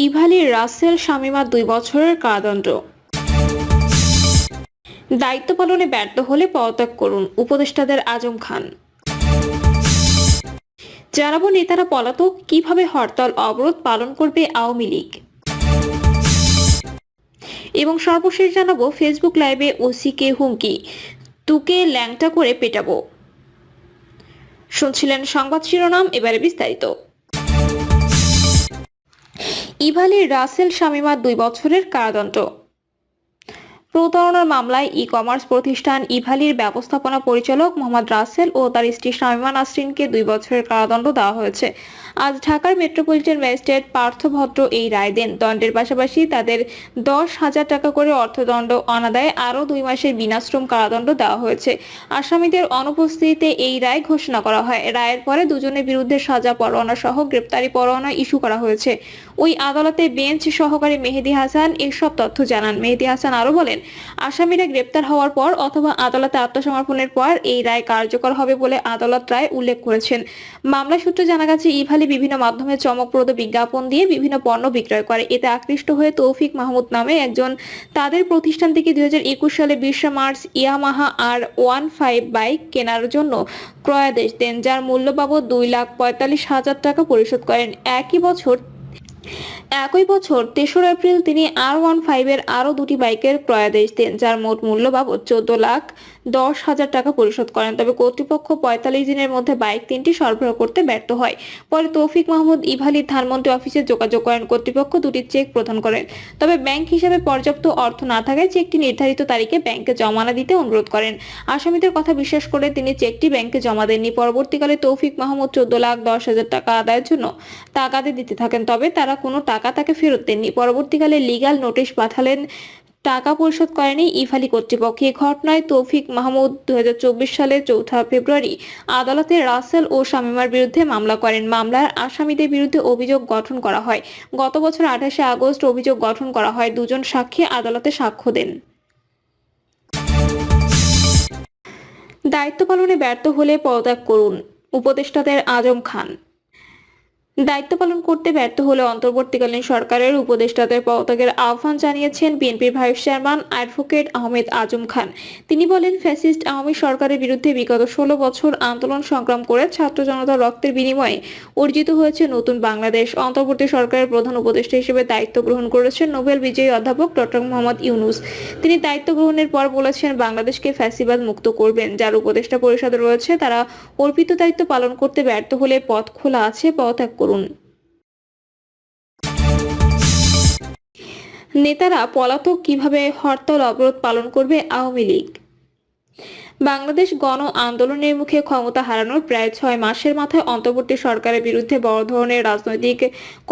ইভালি রাসেল শামীমার 2 বছরের কারাদণ্ড। দায়িত্ব পালনে ব্যর্থ হলে পদত্যাগ করুন, উপদেষ্টাদের আজম খান। জানাবো নেতারা পলাতক, কিভাবে হরতাল অবরোধ পালন করবে আওয়ামী লীগ। এবং সর্বশেষ জানাবো ফেসবুক লাইভে ওসিকে হুমকি, তুকে ল্যাংটা করে পেটাবো। শুনছিলেন সংবাদ শিরোনাম, এবারে বিস্তারিত। ইভালি রাসেল শামীমার 2 বছরের কারাদণ্ড। প্রতারণার মামলায় ই-কমার্স প্রতিষ্ঠান ইভালির ব্যবস্থাপনা পরিচালক মোহাম্মদ রাসেল ও তার স্ত্রী শামীমা নাসরিনকে 2 বছরের কারাদণ্ড দেওয়া হয়েছে। আজ ঢাকার মেট্রোপলিটন ম্যাজিস্ট্রেট পার্থ ভদ্র এই রায় দেন। দণ্ডের পাশাপাশি তাদের 10,000 টাকা করে অর্থদণ্ড, অনাদায়ে আরও 2 মাসের বিনাশ্রম কারাদণ্ড দেওয়া হয়েছে। আসামিদের অনুপস্থিতিতে এই রায় ঘোষণা করা হয়। রায়ের পরে দুজনের বিরুদ্ধে সাজা পরোয়ানা সহ গ্রেপ্তারি পরোয়ানা ইস্যু করা হয়েছে। ওই আদালতে বেঞ্চ সহকারী মেহেদী হাসান এসব তথ্য জানান। মেহেদী হাসান আরো বলেন, আসামিরা গ্রেপ্তার হওয়ার পর অথবা আদালতে আত্মসমর্পণের পর এই রায় কার্যকর হবে বলে আদালত রায় উল্লেখ করেছেন। মামলা সূত্রে জানা গেছে, ইভালি বিভিন্ন মাধ্যমে চমকপ্রদ বিজ্ঞাপন দিয়ে বিভিন্ন পণ্য বিক্রয় করে। এতে আকৃষ্ট হয়ে তৌফিক মাহমুদ নামে একজন তাদের প্রতিষ্ঠান থেকে 2021 সালে 20 মার্চ ইয়ামাহা R15 বাইক কেনার জন্য ক্রয়াদেশ দেন, যার মূল্য বাবদ 2,45,000 টাকা পরিশোধ করেন। একই বছর 3রা এপ্রিল তিনি R15 এর আরো 2টি বাইকের ক্রয়াদেশ দেন, যার মোট মূল্য বাবদ 14,10,000 টাকা পরিশোধ করেন। তবে কর্তৃপক্ষ 45 দিনের মধ্যে বাইক 3টি সরবরাহ করতে ব্যর্থ হয়। পরে তৌফিক মাহমুদ ইভালির ধানমন্ডি অফিসে যোগাযোগ করেন। কর্তৃপক্ষ 2টি চেক প্রদান করেন। তবে ব্যাংক হিসাবে পর্যাপ্ত অর্থ না থাকায় চেকটি নির্ধারিত তারিখে ব্যাংকে জমা না দিতে অনুরোধ করেন। আসামিদের কথা বিশ্বাস করে তিনি চেকটি ব্যাংকে জমা দেননি। পরবর্তীকালে তৌফিক মাহমুদ 14,10,000 টাকা আদায়ের জন্য তাগাদে দিতে থাকেন। তবে তারা কোনো টাকা তাকে ফেরত দেননি। পরবর্তীকালে লিগ্যাল নোটিশ পাঠালেন, টাকা পরিশোধ করেনি ইভালি কর্তৃপক্ষ। এই ঘটনায় তৌফিক মাহমুদ 2024 সালের 4 ফেব্রুয়ারি আদালতে রাসেল ও শামীমার বিরুদ্ধে মামলা করেন। মামলার আসামিদের বিরুদ্ধে অভিযোগ গঠন করা হয়। গত বছর 28 আগস্ট অভিযোগ গঠন করা হয়। দুজন সাক্ষী আদালতে সাক্ষ্য দেন। দায়িত্ব পালনে ব্যর্থ হলে পদত্যাগ করুন, উপদেষ্টাদের আজম খান। দায়িত্ব পালন করতে ব্যর্থ হলে অন্তর্বর্তীকালীন সরকারের উপদেষ্টাদের পদত্যাগের আহ্বান জানিয়েছেন বিএনপির vice chairman advocate Ahmed Azam Khan. তিনি বলেন, ফ্যাসিস্ট আওয়ামী সরকারের বিরুদ্ধে বিগত 16 বছর আন্দোলন সংগ্রাম করে ছাত্র জনতার রক্তের বিনিময়ে অর্জিত হয়েছে নতুন বাংলাদেশ। অন্তর্বর্তী সরকারের প্রধান উপদেষ্টা হিসেবে দায়িত্ব গ্রহণ করেছেন নোবেল বিজয়ী অধ্যাপক ডক্টর মোহাম্মদ ইউনূস। তিনি দায়িত্ব গ্রহণের পর বলেছেন, বাংলাদেশকে ফ্যাসিবাদ মুক্ত করবেন। যার উপদেষ্টা পরিষদে রয়েছে তারা অর্পিত দায়িত্ব পালন করতে ব্যর্থ হলে পথ খোলা আছে, পদত্যাগ করুন। নেতারা পলাতক, কিভাবে হরতাল অবরোধ পালন করবে আওয়ামী লীগ। বাংলাদেশ গণ আন্দোলনের মুখে ক্ষমতা হারানোর প্রায় 6 মাসের মাথায় অন্তর্বর্তী সরকারের বিরুদ্ধে বড় ধরনের রাজনৈতিক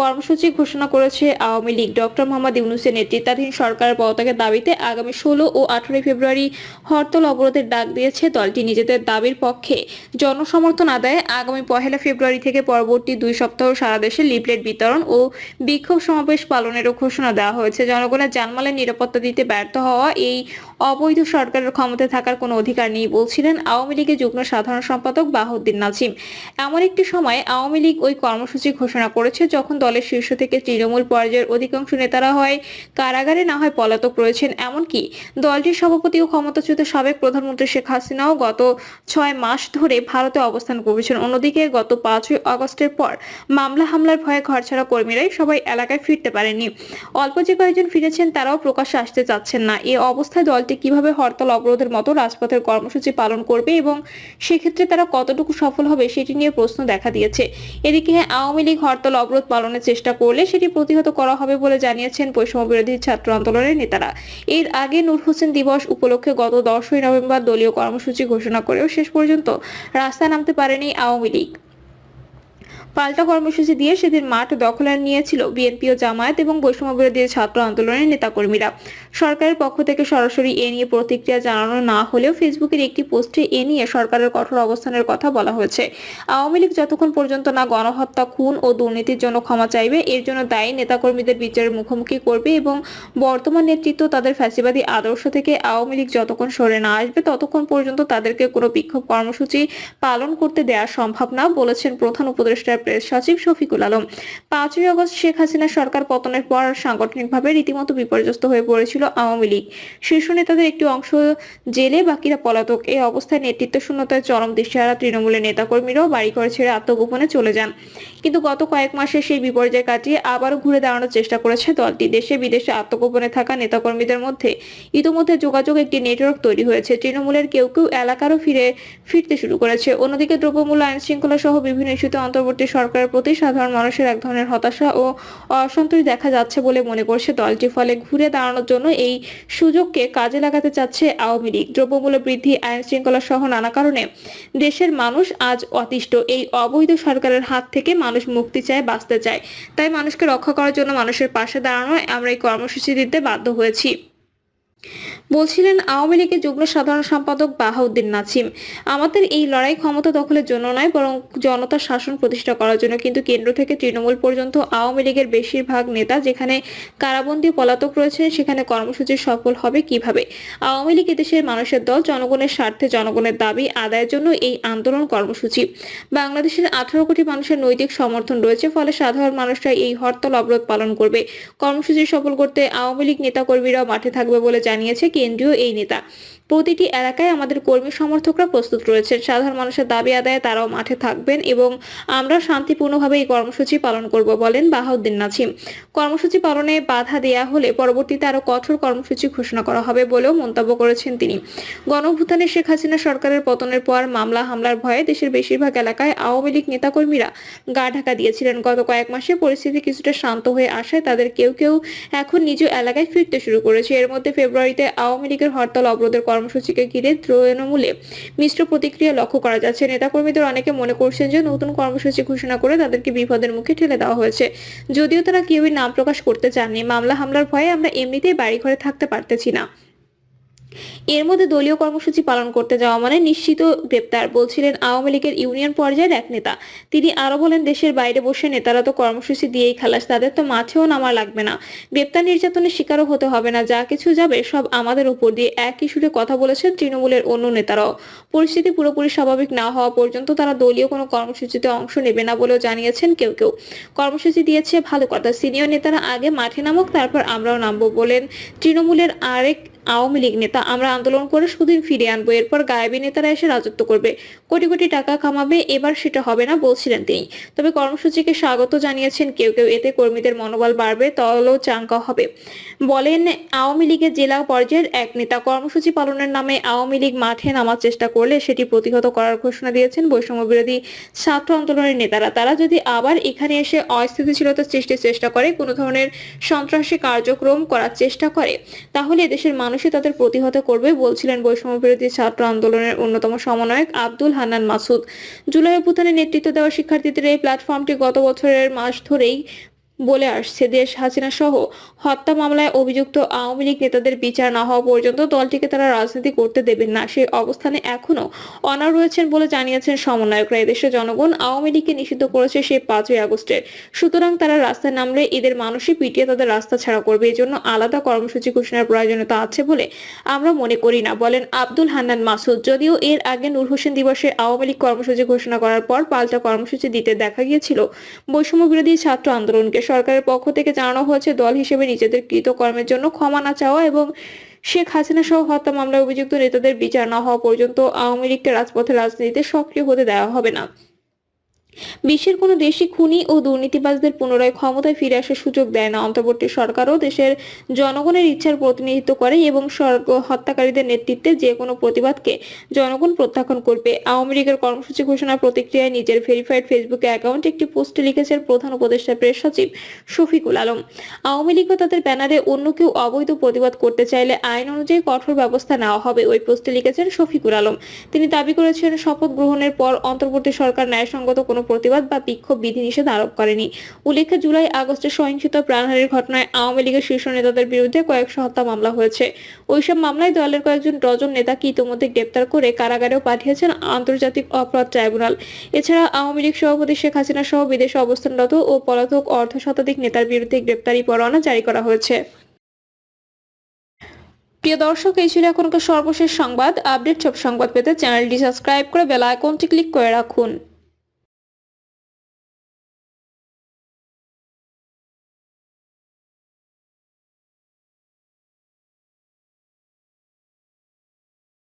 কর্মসূচি ঘোষণা করেছে আওয়ামী লীগ। ডক্টর মোহাম্মদ ইউনূসের নেতৃত্বাধীন সরকারের পদত্যাগের দাবিতে আগামী 16 ও 18 ফেব্রুয়ারি হরতাল অবরোধের ডাক দিয়েছে দলটি। নিজেদের দাবির পক্ষে জনসমর্থন আদায়ে আগামী 1 ফেব্রুয়ারি থেকে পরবর্তী 2 সপ্তাহ সারা দেশে লিফলেট বিতরণ ও বিক্ষোভ সমাবেশ পালনেরও ঘোষণা দেওয়া হয়েছে। জনগণের জানমালের নিরাপত্তা দিতে ব্যর্থ হওয়া এই অবৈধ সরকারের ক্ষমতায় থাকার কোনো অধিকার নেই বলছিলেন আওয়ামী লীগের যুগ্ম সাধারণ সম্পাদক বাহাউদ্দিন নাজিম। এমন একটি সময় আওয়ামী লীগ ওই কর্মসূচি ঘোষণা করেছে যখন দলের শীর্ষ থেকে তৃণমূল পর্যায়ের অধিকাংশ নেতারা হয় কারাগারে, না হয় পলাতক রয়েছেন। এমনকি দলটির সভাপতি ও ক্ষমতাচ্যুত সাবেক প্রধানমন্ত্রী শেখ হাসিনাও গত 6 মাস ধরে ভারতে অবস্থান করছেন। অন্যদিকে গত 5 আগস্টের পর মামলা হামলার ভয়ে ঘরছাড়া কর্মীরাই সবাই এলাকায় ফিরতে পারেননি। অল্প যে কয়েকজন ফিরেছেন তারাও প্রকাশ্যে আসতে চাচ্ছেন না। এ অবস্থায় দলটি কিভাবে হরতাল অবরোধের মতো রাজপথের কর্মসূচি পালন করবে এবং সেক্ষেত্রে তারা কতটুকু সফল হবে সেটি নিয়ে প্রশ্ন দেখা দিয়েছে। এদিকে আওয়ামী লীগ হরতাল অবরোধ পালনের চেষ্টা করলে সেটি প্রতিহত করা হবে বলে জানিয়েছেন বৈষম্য বিরোধী ছাত্র আন্দোলনের নেতারা। এর আগে নূর হোসেন দিবস উপলক্ষে গত 10ই নভেম্বর দলীয় কর্মসূচি ঘোষণা করেও শেষ পর্যন্ত রাস্তায় নামতে পারেনি আওয়ামী লীগ। পাল্টা কর্মসূচি দিয়ে সেদিন মাঠ দখলে নিয়েছিল বিএনপি ও জামায়াত এবং বৈষম্য বিরোধী ছাত্র আন্দোলনের নেতাকর্মীরা। সরকারের পক্ষ থেকে সরাসরি এ নিয়ে প্রতিক্রিয়া জানানো না হলেও ফেসবুকের একটি পোস্টে এ নিয়ে সরকারের কঠোর অবস্থানের কথা বলা হয়েছে। আওয়ামী লীগ যতক্ষণ পর্যন্ত না গণহত্যা, খুন ও দুর্নীতির জন্য ক্ষমা চাইবে, এর জন্য দায়ী নেতাকর্মীদের বিচারের মুখোমুখি করবে এবং বর্তমান নেতৃত্ব তাদের ফ্যাসিবাদী আদর্শ থেকে আওয়ামী লীগ যতক্ষণ সরে না আসবে ততক্ষণ পর্যন্ত তাদেরকে কোনো বিক্ষোভ কর্মসূচি পালন করতে দেওয়া সম্ভব না বলেছেন প্রধান উপদেষ্টার প্রেস সচিব শফিকুল আলম। 5ই আগস্ট শেখ হাসিনা সরকার পতনের পর সাংগঠনিকভাবে রীতিমতো বিপর্যস্ত হয়ে পড়েছিল আওয়ামী লীগ। শীর্ষ নেতাদের একটি অংশ জেলে, বাকিরা পলাতক। এই অবস্থায় নেতৃত্ব শূন্যতায় চরম দিশেহারা তৃণমূলের নেতাকর্মীরাও বাড়িঘর ছেড়ে আত্মগোপনে চলে যান। কিন্তু গত কয়েক মাসে সেই বিপর্যয় কাটিয়ে আবারও ঘুরে দাঁড়ানোর চেষ্টা করেছে দলটি। দেশে বিদেশে আত্মগোপনে থাকা নেতাকর্মীদের মধ্যে ইতোমধ্যে যোগাযোগ একটি নেটওয়ার্ক তৈরি হয়েছে। তৃণমূলের কেউ কেউ এলাকারও ফিরতে শুরু করেছে। অন্যদিকে দ্রব্যমূল্য, আইন শৃঙ্খলা সহ বিভিন্ন ইস্যুতে অন্তর্বর্তী সরকারের প্রতি সাধারণ মানুষের এক ধরনের হতাশা ও অসন্তোষ দেখা যাচ্ছে বলে মনে করছে দলটি। ফলে ঘুরে দাঁড়ানোর জন্য এই সুযোগকে কাজে লাগাতে চাচ্ছে আওয়ামী লীগ। দ্রব্যমূল্য বৃদ্ধি, আইন শৃঙ্খলা সহ নানা কারণে দেশের মানুষ আজ অতিষ্ঠ। এই অবৈধ সরকারের হাত থেকে মানুষ মুক্তি চায়, বাঁচতে চায়। তাই মানুষকে রক্ষা করার জন্য মানুষের পাশে দাঁড়ানোয় আমরা এই কর্মসূচি দিতে বাধ্য হয়েছি, বলছিলেন আওয়ামী লীগের যুগ্ম সাধারণ সম্পাদক বাহাউদ্দিন নাছিম। আমাদের এই লড়াই ক্ষমতা দখলের জন্য নয়, বরং জনতার শাসন প্রতিষ্ঠা করার জন্য। কিন্তু কেন্দ্র থেকে তৃণমূল পর্যন্ত আওয়ামী লীগের বেশিরভাগ নেতা যেখানে কারাবন্দী, পলাতক রয়েছেন, সেখানে কর্মসূচি সফল হবে কিভাবে? আওয়ামী লীগ এদেশের মানুষের দল, জনগণের স্বার্থে, জনগণের দাবি আদায়ের জন্য এই আন্দোলন কর্মসূচি। বাংলাদেশের 18 কোটি মানুষের নৈতিক সমর্থন রয়েছে, ফলে সাধারণ মানুষরা এই হরতাল অবরোধ পালন করবে। কর্মসূচি সফল করতে আওয়ামী লীগ নেতাকর্মীরাও মাঠে থাকবে বলে জানিয়েছে কেন্দ্রীয় এই নেতা। প্রতিটি এলাকায় আমাদের কর্মী সমর্থকরা প্রস্তুত রয়েছেন। সাধারণ মানুষের দাবি আদায়ে তারাও মাঠে থাকবেন এবং আমরা শান্তিপূর্ণভাবে এই কর্মসূচি পালন করব, বলেন বাহাউদ্দিন নাছিম। কর্মসূচি পালনে বাধা দেয়া হলে পরবর্তীতে আরো কঠোর কর্মসূচি ঘোষণা করা হবে বলেও মন্তব্য করেছেন তিনি। গণঅভ্যুত্থানে শেখ হাসিনা সরকারের পতনের পর মামলা হামলার ভয়ে দেশের বেশিরভাগ এলাকায় আওয়ামী লীগ নেতাকর্মীরা গা ঢাকা দিয়েছিলেন। গত কয়েক মাসে পরিস্থিতি কিছুটা শান্ত হয়ে আসায় তাদের কেউ কেউ এখন নিজ এলাকায় ফিরতে শুরু করেছে। এর মধ্যে ফেব্রুয়ারিতে আওয়ামী লীগের হরতাল অবরোধের কর্মসূচিকে ঘিরে তৃণমূলে মিশ্র প্রতিক্রিয়া লক্ষ্য করা যাচ্ছে। নেতাকর্মীদের অনেকে মনে করছেন যে নতুন কর্মসূচি ঘোষণা করে তাদেরকে বিপদের মুখে ঠেলে দেওয়া হয়েছে। যদিও তারা কেউই নাম প্রকাশ করতে চাননি। মামলা হামলার ভয়ে আমরা এমনিতেই বাড়িঘরে থাকতে পারতেছি না। এর মধ্যে দলীয় কর্মসূচি পালন করতে যাওয়া মানে নিশ্চিত গ্রেপ্তার, বলছিলেন আওয়ামী লীগের ইউনিয়ন পর্যায়ের এক নেতা। তিনি আরো বলেন, দেশের বাইরে বসে নেতারা তো কর্মসূচি দিয়েই খালাস, তাদের তো মাঠেও নামা লাগবে না, গ্রেপ্তার নির্যাতনের শিকারও হতে হবে না, যা কিছু যাবে সব আমাদের উপর দিয়ে। একই সুরে কথা বলেছেন তৃণমূলের অন্য নেতারাও। পরিস্থিতি পুরোপুরি স্বাভাবিক না হওয়া পর্যন্ত তারা দলীয় কোনো কর্মসূচিতে অংশ নেবে না বলেও জানিয়েছেন কেউ কেউ। কর্মসূচি দিয়েছে, ভালো কথা, সিনিয়র নেতারা আগে মাঠে নামুক, তারপর আমরাও নামবো, বলেন তৃণমূলের আরেক আওয়ামী লীগ নেতা। আমরা আন্দোলন করে সুদিন ফিরিয়ে আনবো, এরপর গায়েবী নেতারা এসে রাজত্ব করবে, কোটি কোটি টাকা কামাবে, এবার সেটা হবে না, বলছিলেন তিনি। তবে কর্মসূচিকে স্বাগত জানিয়েছেন কেউ কেউ। এতে কর্মীদের মনোবল বাড়বে, দলও চাঙ্গা হবে, বলেন আওয়ামী লীগের জেলা পর্যায়ের এক নেতা। কর্মসূচি পালনের নামে আওয়ামী লীগ মাঠে নামার চেষ্টা করলে সেটি প্রতিহত করার ঘোষণা দিয়েছেন বৈষম্য বিরোধী ছাত্র আন্দোলনের নেতারা। তারা যদি আবার এখানে এসে অস্থিতিশীলতা সৃষ্টির চেষ্টা করে, কোনো ধরনের সন্ত্রাসী কার্যক্রম করার চেষ্টা করে, তাহলে দেশের মানুষই তাদের প্রতিহত করবে, বলছিলেন বৈষম্য বিরোধী ছাত্র আন্দোলনের অন্যতম সমন্বয়ক আব্দুল হান্নান মাসুদ। জুলাই অভ্যুত্থানে নেতৃত্ব দেওয়া শিক্ষার্থীদের এই প্ল্যাটফর্মটি গত বছরের মাস ধরেই বলে আসছে, দেশ হাসিনা সহ হত্যা মামলায় অভিযুক্ত আওয়ামী লীগ নেতাদের বিচার না হওয়া পর্যন্ত দলটিকে তারা রাজনীতি করতে দেবেন না। সেই অবস্থানে এখনো অনড় রয়েছেন বলে জানিয়েছেন সমন্বয়করা। এদেশের জনগণ আওয়ামী লীগকে নিষিদ্ধ করেছে সেই 5ই আগস্টে। সুতরাং তারা রাস্তায় নামলে ঈদের মানুষই পিটিয়ে তাদের রাস্তা ছাড়া করবে। এজন্য আলাদা কর্মসূচি ঘোষণার প্রয়োজনীয়তা আছে বলে আমরা মনে করি না, বলেন আব্দুল হান্নান মাসুদ। যদিও এর আগে নূর হোসেন দিবসে আওয়ামী লীগ কর্মসূচি ঘোষণা করার পর পাল্টা কর্মসূচি দিতে দেখা গিয়েছিল বৈষম্য বিরোধী ছাত্র আন্দোলনকে। সরকারের পক্ষ থেকে জানানো হয়েছে, দল হিসেবে নিজেদের কৃতকর্মের জন্য ক্ষমা না চাওয়া এবং শেখ হাসিনা সহ হত্যা মামলায় অভিযুক্ত নেতাদের বিচার না হওয়া পর্যন্ত আওয়ামী লীগকে রাজপথে রাজনীতিতে সক্রিয় হতে দেওয়া হবে না। বিশ্বের কোনো দেশই খুনি ও দুর্নীতিবাজদের পুনরায় ক্ষমতায় ফিরে আসার সুযোগ দেয় না। অন্তর্বর্তী সরকারও দেশের জনগণের ইচ্ছার প্রতিনিধিত্ব করে এবং হত্যাকারীদের নেতৃত্বে যে কোনো প্রতিবাদকে জনগণ প্রত্যাখ্যান করবে। আওয়ামী লীগের কর্মসূচি ঘোষণার প্রতিক্রিয়ায় নিজের ভেরিফাইড ফেসবুকে অ্যাকাউন্টে একটি পোস্টে লিখেছেন প্রধান উপদেষ্টা প্রেস সচিব শফিকুল আলম। আওয়ামী লীগ ও তাদের ব্যানারে অন্য কেউ অবৈধ প্রতিবাদ করতে চাইলে আইন অনুযায়ী কঠোর ব্যবস্থা নেওয়া হবে, ওই পোস্টে লিখেছেন শফিকুল আলম। তিনি দাবি করেছেন, শপথ গ্রহণের পর অন্তর্বর্তী সরকার ন্যায়সঙ্গত কোনো প্রতিবাদ বা বিক্ষোভ বিধিনিষেধ আরোপ করেনি। উল্লেখ্য, জুলাই আগস্টে সহিংসিত প্রাণহানির ঘটনায় আওয়ামী লীগের শীর্ষ নেতাদের বিরুদ্ধে কয়েকশো হত্যা মামলা হয়েছে। ওইসব মামলায় দলের কয়েকজন ডজন নেতাকে ইতিমধ্যে গ্রেপ্তার করে কারাগারেও পাঠিয়েছেন আন্তর্জাতিক অপরাধ ট্রাইব্যুনাল। এছাড়া আওয়ামী লীগ সভাপতি শেখ হাসিনা সহ বিদেশে অবস্থানরত ও পলাতক অর্ধ শতাধিক নেতার বিরুদ্ধে গ্রেপ্তারি পরোয়ানা জারি করা হয়েছে। প্রিয় দর্শক, এই ছিল এখনকার সর্বশেষ সংবাদ। আপডেট সব সংবাদ পেতে চ্যানেলটি সাবস্ক্রাইব করে বেল আইকনটি ক্লিক করে রাখুন।